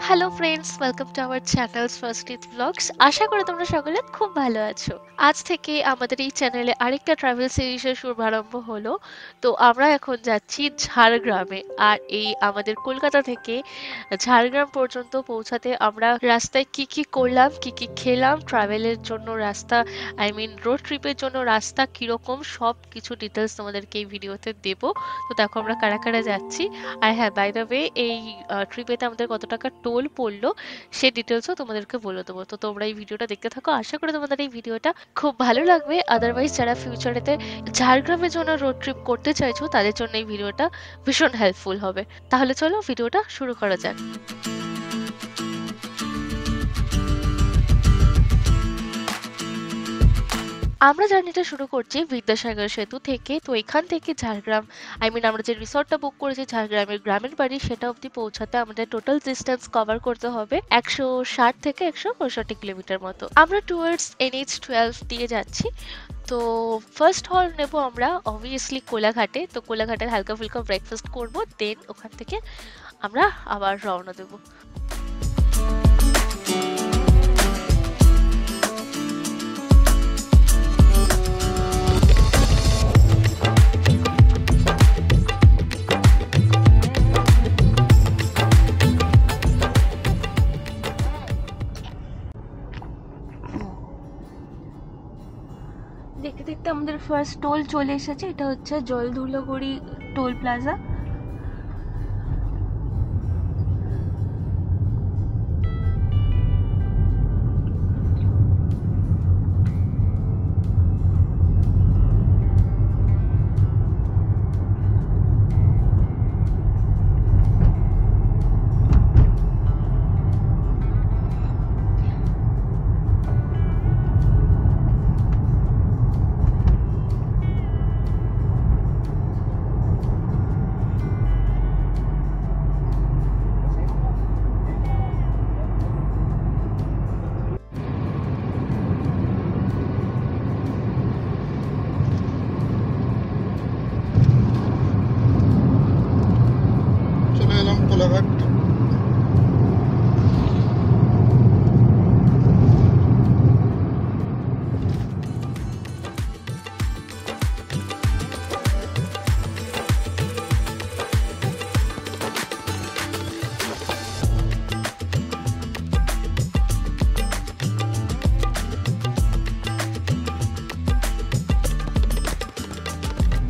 Hello friends, welcome to our channels first ইথ blogs. আশা করি তোমরা সকলে খুব ভালো আছো। আজ থেকে আমাদের এই চ্যানেলে আরেকটা ট্রাভেল সিরিজের শুভারম্ভ হলো। তো আমরা এখন যাচ্ছি ঝাড়গ্রামে। আর এই আমাদের কলকাতা থেকে ঝাড়গ্রাম পর্যন্ত পৌঁছাতে আমরা রাস্তায় কি কি করলাম, কি কি খেলাম, ট্রাভেলের জন্য রাস্তা, রোড ট্রিপের জন্য রাস্তা কিরকম, সব কিছু ডিটেলস তোমাদেরকে এই ভিডিওতে দেবো। তো দেখো আমরা কারা কারা যাচ্ছি। আর হ্যাঁ, বাই দ্য ওয়ে, এই ট্রিপেতে আমাদের কত টাকা টোল পড়লো সে ডিটেলসও তোমাদেরকে বলে দেবো। তো তোমরা এই ভিডিওটা দেখতে থাকো, আশা করি তোমাদের এই ভিডিওটা খুব ভালো লাগবে। আদারওয়াইজ যারা ফিউচারেতে ঝাড়গ্রামের জন্য রোড ট্রিপ করতে চাইছো তাদের জন্য এই ভিডিওটা ভীষণ হেল্পফুল হবে। তাহলে চলো ভিডিওটা শুরু করা যাক। আমরা জার্নিটা শুরু করছি বিদ্যাসাগর সেতু থেকে। তো এখান থেকে ঝাড়গ্রাম, আমরা যে রিসর্টটা বুক করেছি ঝাড়গ্রামের গ্রামের বাড়ি, সেটা অবধি পৌঁছাতে আমাদের টোটাল ডিস্টেন্স কভার করতে হবে 160 থেকে 165 কিলোমিটার মতো। আমরা টুয়ার্ডস NH12 দিয়ে যাচ্ছি। তো ফার্স্ট হল নেব আমরা অবভিয়াসলি কোলাঘাটে। তো কোলাঘাটের হালকা ফুলকা ব্রেকফাস্ট করব, দেন ওখান থেকে আমরা আবার রওনা দেবো। দেখতে দেখতে আমাদের ফার্স্ট টোল চলে এসেছে। এটা হচ্ছে জলধুলোগড়ি টোল প্লাজা। চলে এলাম কোলাঘাট।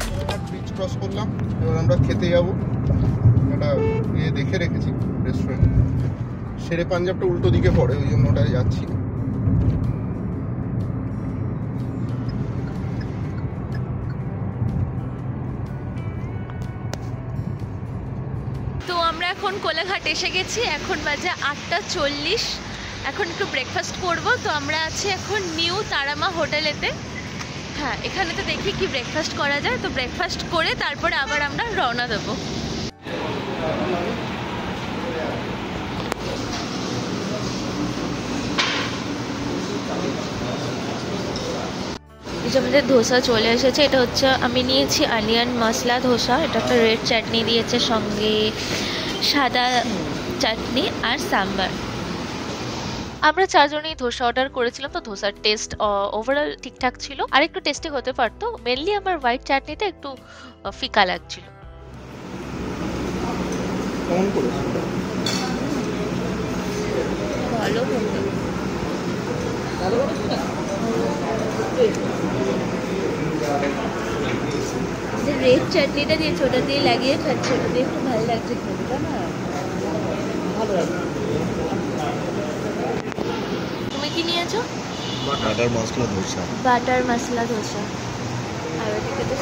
কোলাঘাট ব্রিজ ক্রস করলাম, এবার আমরা খেতে যাবো। একটা দেখে রেখেছি রেস্টুরেন্ট, শেরে পাঞ্জাবটা উল্টো দিকে পড়ে, ওই জন্য ওটাই যাচ্ছি। তো আমরা এখন কোলাঘাট এসে গেছি। এখন বাজে 8:40। এখন একটু ব্রেকফাস্ট করব। তো আমরা আছি এখন নিউ তারামা হোটেলেতে। হ্যাঁ, এখানে তো দেখি কি ব্রেকফাস্ট করা যায়। তো ব্রেকফাস্ট করে তারপরে আবার আমরা রওনা দেবো। এই যে আমাদের ধোসা চলে এসেছে। এটা হচ্ছে, আমি নিয়েছি অনিয়ন মশলা ধোসা। এটা একটা রেড চাটনি দিয়েছে, সঙ্গে সাদা চাটনি আর সাম্বার। আমরা চারজনেই ধোসা অর্ডার করেছিলাম। তো ধোসার টেস্ট ওভারঅল ঠিকঠাক ছিল, আর একটু টেস্টি হতে পারতো। মেনলি আমার হোয়াইট চাটনিটা একটু ফিকা লাগছিল। কেমন করেছে? ভালো রেড চাটনিটা দিয়েছে, ওটা দিয়ে লাগিয়ে খাচ্ছে, ওটা দিয়ে একটু ভালো লাগছে খেতে না। ভালো লাগছে। তুমি কি নিয়েছো? বাটার মশলা ধোসা। বাটার মশলা ধোসা। আর ওদিকে তো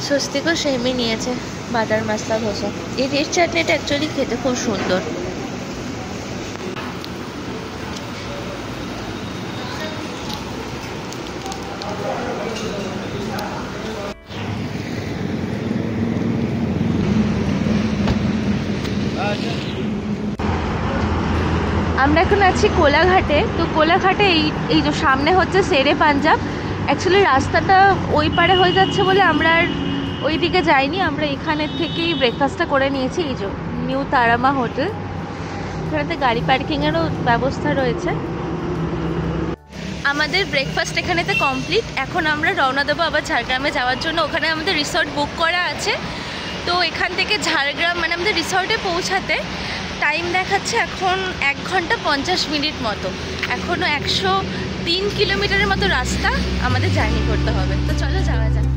স্বস্তিকও সেমই নিয়েছে, বাটার মশলা ধোসা। এই রেড চাটনিটা অ্যাকচুয়ালি খেতে খুব সুন্দর। আমরা এখন আছি কোলাঘাটে। তো কোলাঘাটে এই যে সামনে হচ্ছে শেরে পাঞ্জাব। অ্যাকচুয়ালি রাস্তাটা ওই পারে হয়ে যাচ্ছে বলে আমরা আর ওই দিকে যাইনি, আমরা এখানের থেকেই ব্রেকফাস্টটা করে নিয়েছি। এই যে নিউ তারামা হোটেল, এখানেতে গাড়ি পার্কিংয়েরও ব্যবস্থা রয়েছে। আমাদের ব্রেকফাস্ট এখানেতে কমপ্লিট। এখন আমরা রওনা দেবো আবার ঝাড়গ্রামে যাওয়ার জন্য। ওখানে আমাদের রিসর্ট বুক করা আছে। তো এখান থেকে ঝাড়গ্রাম মানে আমাদের রিসর্টে পৌঁছাতে টাইম দেখাচ্ছে এখন 1 ঘন্টা 50 মিনিট মতো। এখনও 103 কিলোমিটারের মতো রাস্তা আমাদের জার্নি করতে হবে। তো চলো যাওয়া যাক।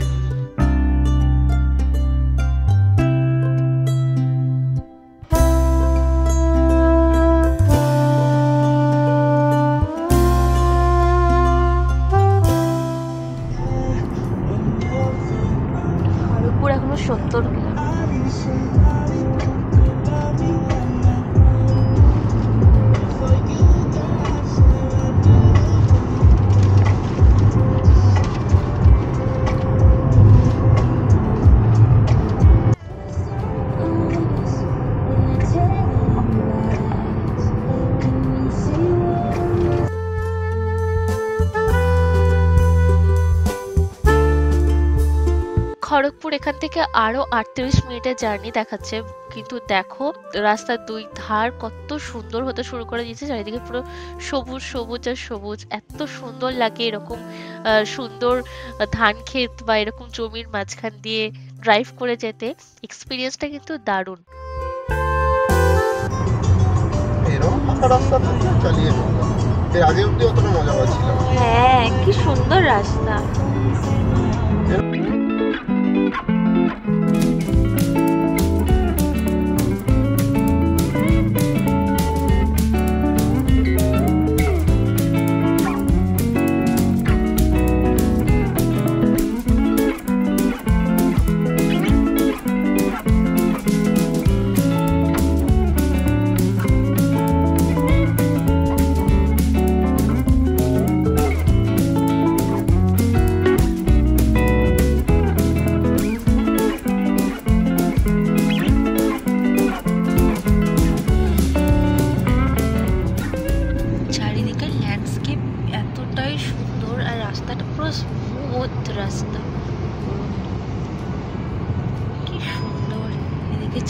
খড়গপুর এখনো 70 কিলোমিটার। খড়গপুর এখান থেকে আরো 38 মিনিটের জার্নি দেখাচ্ছে, কিন্তু দেখো রাস্তার দুই ধার কত সুন্দর হতে শুরু করে দিয়েছে। চারিদিকে পুরো সবুজ সবুজ আর সবুজ, এত সুন্দর লাগে এরকম সুন্দর ধান ক্ষেত বা এরকম জমির মাঝখান দিয়ে ড্রাইভ করে যেতে। এক্সপিরিয়েন্সটা কিন্তু দারুণ। এরকম ফাঁকা রাস্তা চালিয়ে নেবো, এর আগে অব্দি অতটা মজা পাচ্ছিলাম। হ্যাঁ, কি সুন্দর রাস্তা।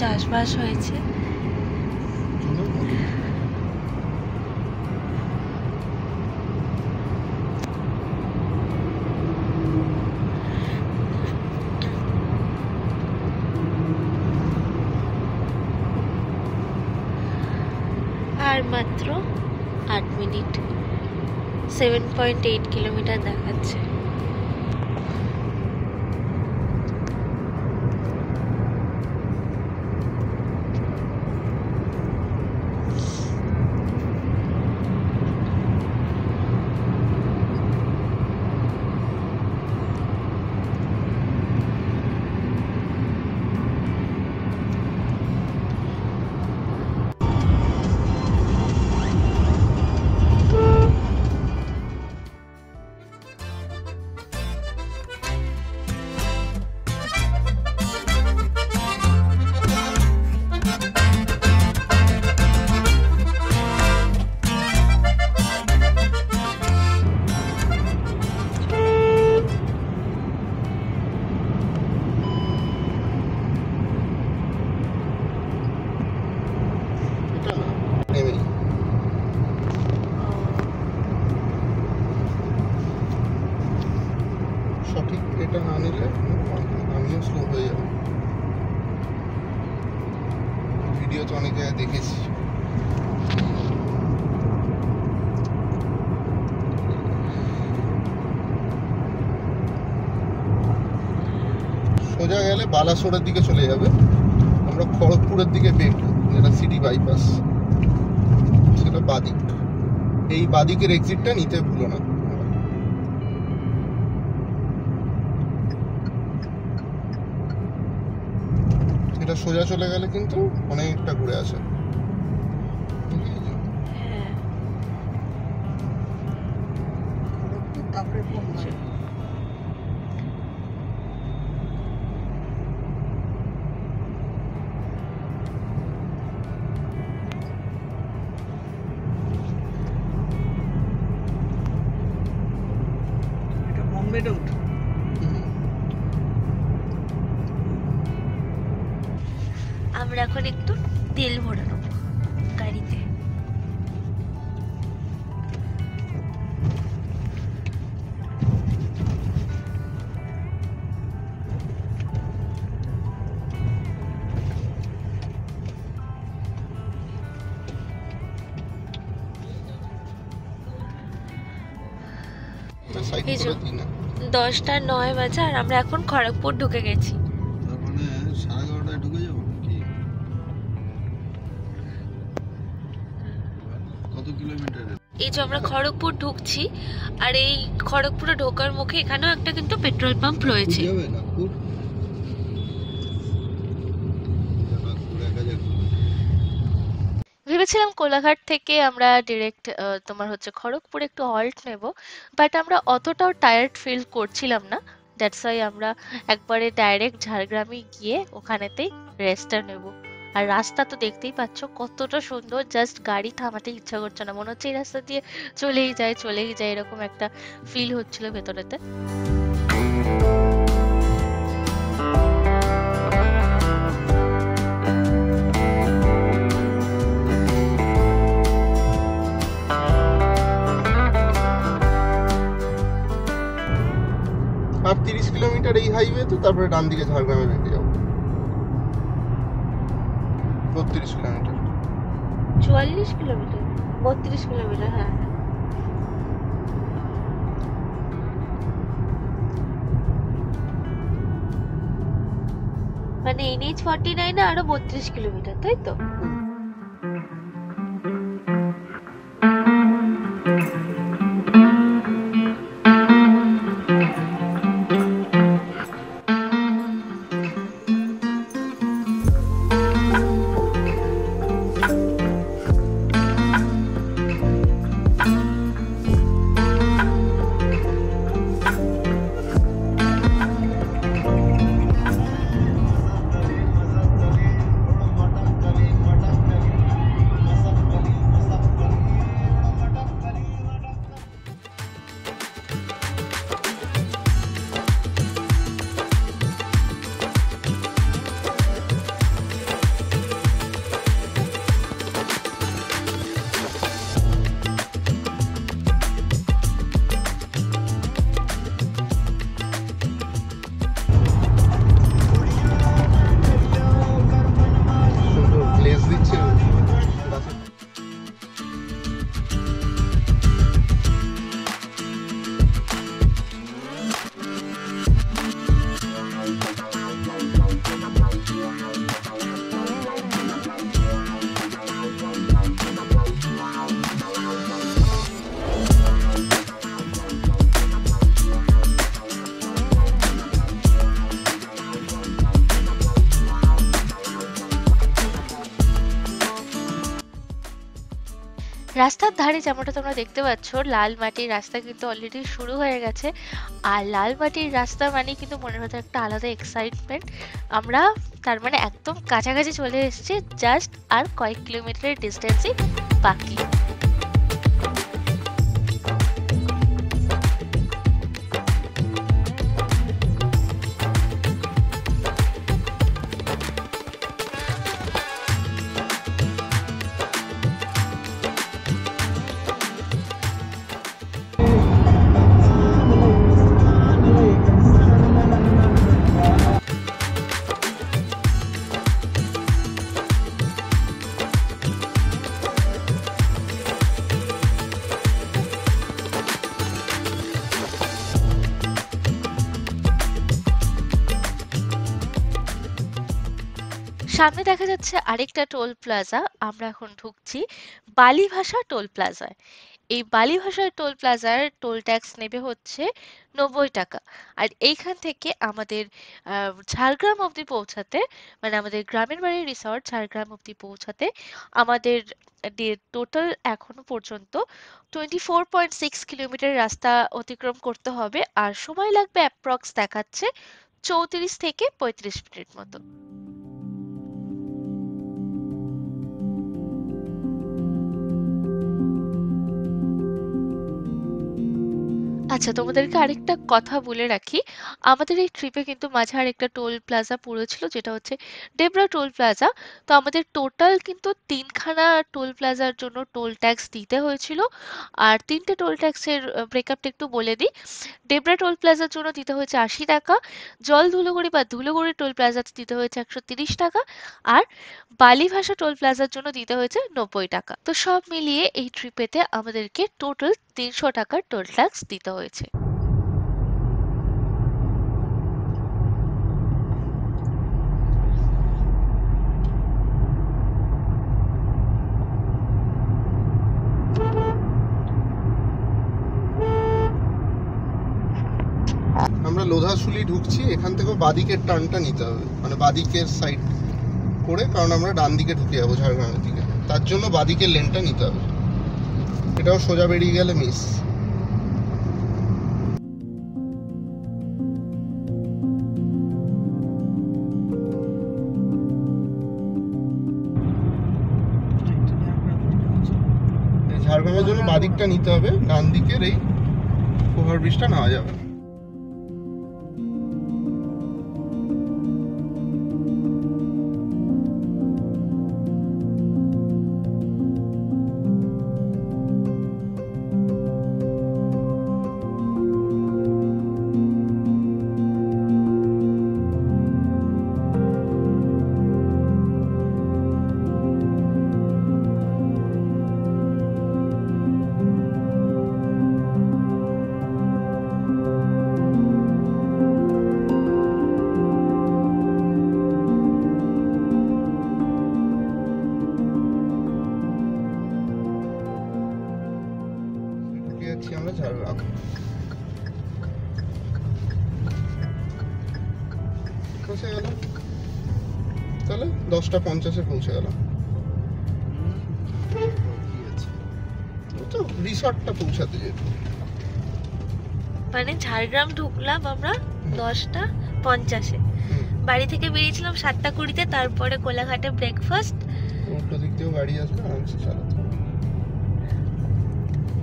চাষবাস হয়েছে। আর মাত্র 8 মিনিট, 7.8 কিলোমিটার দেখাচ্ছে। সঠিক এটা না নিলে আমিও স্লো হয়ে যাবো। ভিডিওতে অনেক জায়গায় দেখেছি। সোজা গেলে বালাসোরের দিকে চলে যাবে, আমরা খড়গপুরের দিকে বেঁকবো, যেটা সিটি বাইপাস, সেটা বাদিক। এই বাদিকের এক্সিটটা নিতে ভুলো না। এটা সোজা চলে গেলে কিন্তু অনেকটা ঘুরে আসে। আমরা এখন একটু তেল ভরে নেবো গাড়িতে। এই যে 10:09 বাজে আর আমরা এখন খড়গপুর ঢুকে গেছি। এই যে আমরা খড়গপুর ঢুকছি আর এই খড়গপুরে ঢোকার মুখে এখানেও একটা কিন্তু পেট্রোল পাম্প রয়েছে। ভেবেছিলাম কোলাঘাট থেকে আমরা ডিরেক্ট তোমার হচ্ছে খড়গপুরে একটু হল্ট নেব, বাট আমরা অতটাও টায়ার্ড ফিল করছিলাম না। দ্যাটস ওয়াই আমরা একবারে ডাইরেক্ট ঝাড়গ্রামে গিয়ে ওখানেতেই রেস্টটা নেব। আর রাস্তা তো দেখতেই পাচ্ছ কতটা সুন্দর, জাস্ট গাড়ি থামাতে ইচ্ছা করছে না, মনে হচ্ছে এই রাস্তা দিয়ে চলেই যায় এরকম একটা ফিল হচ্ছিল ভেতরেতে। আর 30 কিলোমিটার এই হাইওয়ে, তো তারপরে ডান দিকে ঝাড়গ্রামে বেঁকে যাবো। 32 কিলোমিটার, 44 কিলোমিটার, 32 কিলোমিটার। হ্যাঁ, মানে NH49 আরো 32 কিলোমিটার, তাই তো? রাস্তার ধারে যেমনটা তোমরা দেখতে পাচ্ছ, লাল মাটির রাস্তা কিন্তু অলরেডি শুরু হয়ে গেছে। আর লাল মাটির রাস্তা মানে কিন্তু মনের মধ্যে একটা আলাদা এক্সাইটমেন্ট। আমরা তার মানে একদম কাছাকাছি চলে এসেছি, জাস্ট আর কয়েক কিলোমিটারের ডিস্টেন্সই বাকি। সামনে দেখা যাচ্ছে আরেকটা টোল প্লাজা। আমরা এখন ঢুকছি বালিভাষা টোল প্লাজায়। এই বালিভাষার টোল প্লাজার টোল ট্যাক্স নেবে হচ্ছে 90 টাকা। আর এইখান থেকে আমাদের ঝাড়গ্রাম অবধি পৌঁছাতে, মানে আমাদের গ্রামের বাড়ির রিসর্ট ঝাড়গ্রাম অবধি পৌঁছাতে আমাদের টোটাল এখনো পর্যন্ত 24.6 কিলোমিটার রাস্তা অতিক্রম করতে হবে। আর সময় লাগবে অ্যাপ্রক্স দেখাচ্ছে 34 থেকে 35 মিনিট মতো। আচ্ছা, তোমাদেরকে আরেকটা কথা বলে রাখি, আমাদের এই ট্রিপে কিন্তু মাঝে আরেকটা টোল প্লাজা পড়েছিল, যেটা হচ্ছে ডেবরা টোল প্লাজা। তো আমাদের টোটাল কিন্তু তিনখানা টোল প্লাজার জন্য টোল ট্যাক্স দিতে হয়েছিল। আর তিনটে টোল ট্যাক্সের ব্রেকআপটা একটু বলে দিই। ডেবরা টোল প্লাজার জন্য দিতে হয়েছে ৮০ টাকা, জল ধুলোগড়ি বা ধুলোগড়ি টোল প্লাজাতে দিতে হয়েছে ১৩০ টাকা, আর বালিভাষা টোল প্লাজার জন্য দিতে হয়েছে ৯০ টাকা। তো সব মিলিয়ে এই ট্রিপেতে আমাদেরকে টোটাল ৩০০ টাকার টোল ট্যাক্স দিতে হয়েছে। আমরা লোধাশুলি ঢুকছি, এখান থেকেও বাদিকের টার্নটা নিতে হবে, মানে বাদিকের সাইড করে, কারণ আমরা ডান দিকে ঢুকে যাবো ঝাড়গ্রামের দিকে, তার জন্য বাদিকের লেনটা নিতে হবে। এটাও সোজা বেরিয়ে গেলে মিস। ঝাড়গ্রামের জন্য বাদিকটা নিতে হবে, ডান দিকের এই ওভারব্রিজটা নেওয়া যাবে না। আমরা ঝাড়গ্রাম পৌঁছে গেলাম, তাহলে 10:50 পৌঁছে গেলাম। তো রিসর্টটা পৌঁছাতে যেত, মানে ঝাড়গ্রাম ঢুকলাম আমরা 10:50-এ, বাড়ি থেকে বেরিয়েছিলাম 7:20-তে, তারপরে কোলাঘাটে ব্রেকফাস্ট। উল্টো দিক দিয়েও গাড়ি আসবে, আরামসে চালাতে হবে।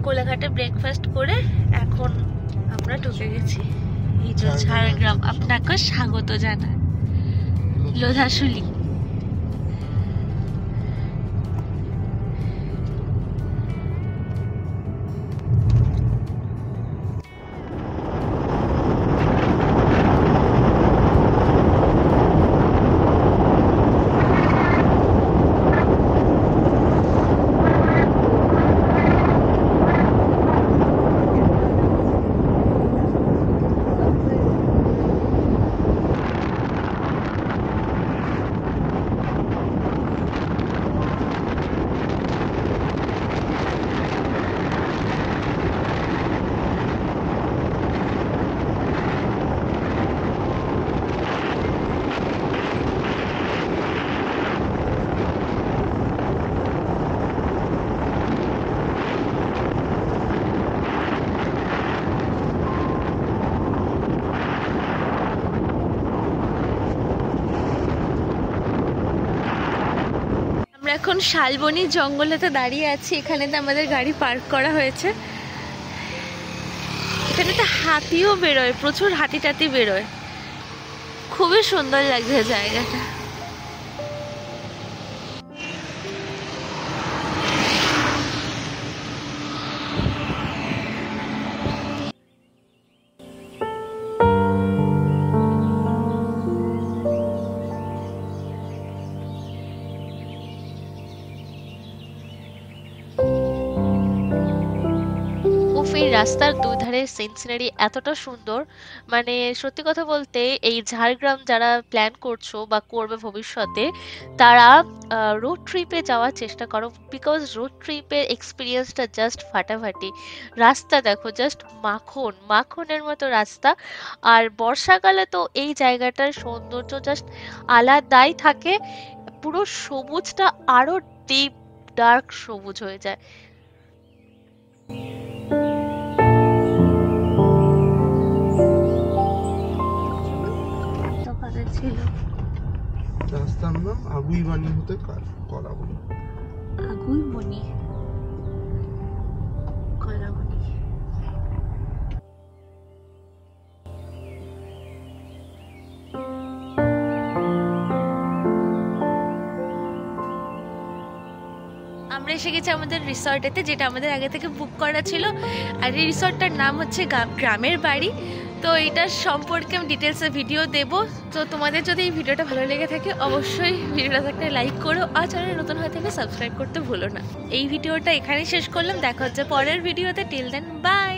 কোলাঘাটে ব্রেকফাস্ট করে এখন আমরা ঢুকে গেছি এই যে ঝাড়গ্রাম। আপনাকে স্বাগত জানাই লোধাশুলি। এখন শালবনী জঙ্গলেতে দাঁড়িয়ে আছি, এখানেতে আমাদের গাড়ি পার্ক করা হয়েছে। এখানে তো হাতিও বেরোয়, প্রচুর হাতি টাতি বেরোয়, খুবই সুন্দর লাগছে জায়গাটা। এই রাস্তার দুধারে সিনারি এতটা সুন্দর, মানে সত্যি কথা বলতে এই ঝাড়গ্রাম যারা প্ল্যান করছো বা করবে ভবিষ্যতে, তারা রোড ট্রিপে যাওয়ার চেষ্টা করো, বিকজ রোড ট্রিপের এক্সপিরিয়েন্সটা জাস্ট ফাটাফাটি। রাস্তা দেখো, জাস্ট মাখন মাখনের মতো রাস্তা। আর বর্ষাকালে তো এই জায়গাটার সৌন্দর্য জাস্ট আলাদাই থাকে, পুরো সবুজটা আরো ডিপ ডার্ক সবুজ হয়ে যায়। রাস্তার নাম আগুইবানি হতে কলাবনি। আগুইবনি কলাবনি। আমরা এসে গেছি আমাদের রিসর্টেতে, যেটা আমাদের আগে থেকে বুক করা ছিল। আর এই রিসর্টটার নাম হচ্ছে গ্রামের বাড়ি। তো এইটার সম্পর্কে আমি ডিটেলসে ভিডিও দেব। তো তোমাদের যদি এই ভিডিওটা ভালো লেগে থাকে অবশ্যই ভিডিওটাতে একটা লাইক করো, আর চ্যানেলে নতুন হয়ে থাকলে সাবস্ক্রাইব করতে ভুলো না। এই ভিডিওটা এখানেই শেষ করলাম, দেখা হচ্ছে পরের ভিডিওতে। Till then by.